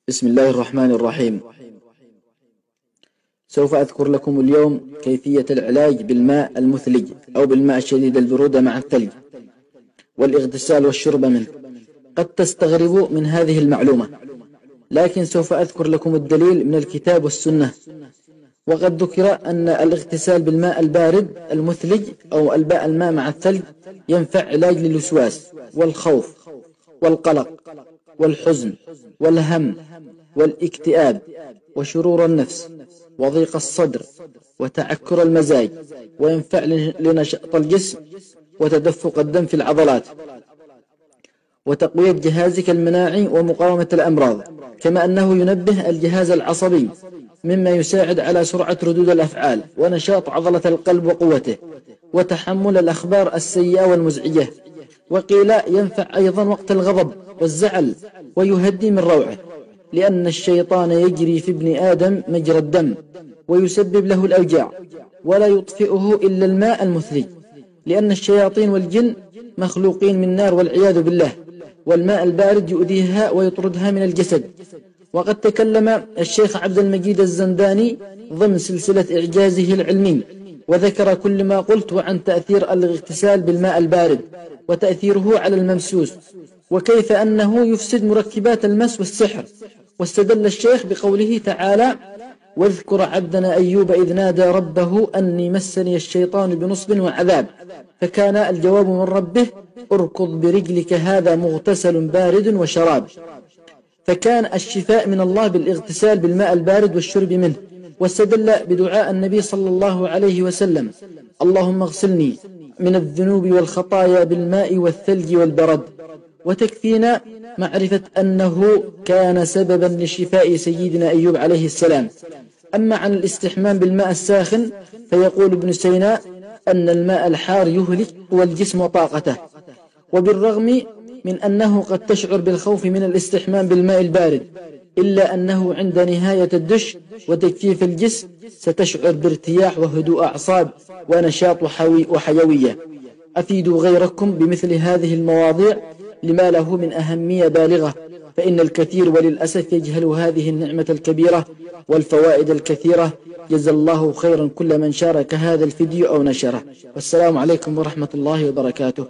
بسم الله الرحمن الرحيم. سوف أذكر لكم اليوم كيفية العلاج بالماء المثلج أو بالماء الشديد البرودة مع الثلج والاغتسال والشرب منه. قد تستغربوا من هذه المعلومة، لكن سوف أذكر لكم الدليل من الكتاب والسنة. وقد ذكر أن الاغتسال بالماء البارد المثلج أو الماء مع الثلج ينفع علاج للوسواس والخوف والقلق والحزن والهم والاكتئاب وشرور النفس وضيق الصدر وتعكر المزاج، وينفع لنشاط الجسم وتدفق الدم في العضلات وتقوية جهازك المناعي ومقاومة الأمراض، كما أنه ينبه الجهاز العصبي مما يساعد على سرعة ردود الأفعال ونشاط عضلة القلب وقوته وتحمل الأخبار السيئة والمزعجة. وقيل ينفع أيضا وقت الغضب والزعل ويهدي من روعه، لأن الشيطان يجري في ابن آدم مجرى الدم ويسبب له الأوجاع، ولا يطفئه إلا الماء المثلج، لأن الشياطين والجن مخلوقين من نار والعياذ بالله، والماء البارد يؤذيها ويطردها من الجسد. وقد تكلم الشيخ عبد المجيد الزنداني ضمن سلسلة إعجازه العلمي وذكر كل ما قلت وعن تأثير الاغتسال بالماء البارد وتأثيره على الممسوس، وكيف أنه يفسد مركبات المس والسحر. واستدل الشيخ بقوله تعالى: واذكر عبدنا أيوب إذ نادى ربه أني مسني الشيطان بنصب وعذاب، فكان الجواب من ربه: اركض برجلك هذا مغتسل بارد وشراب. فكان الشفاء من الله بالاغتسال بالماء البارد والشرب منه. واستدل بدعاء النبي صلى الله عليه وسلم: اللهم اغسلني من الذنوب والخطايا بالماء والثلج والبرد. وتكفينا معرفة أنه كان سببا لشفاء سيدنا أيوب عليه السلام. أما عن الاستحمام بالماء الساخن فيقول ابن سينا أن الماء الحار يهلك والجسم وطاقته، وبالرغم من أنه قد تشعر بالخوف من الاستحمام بالماء البارد، إلا أنه عند نهاية الدش وتجفيف الجسم ستشعر بارتياح وهدوء أعصاب ونشاط وحيوية. أفيدوا غيركم بمثل هذه المواضيع لما له من أهمية بالغة، فإن الكثير وللأسف يجهل هذه النعمة الكبيرة والفوائد الكثيرة. جزا الله خيرا كل من شارك هذا الفيديو أو نشره. والسلام عليكم ورحمة الله وبركاته.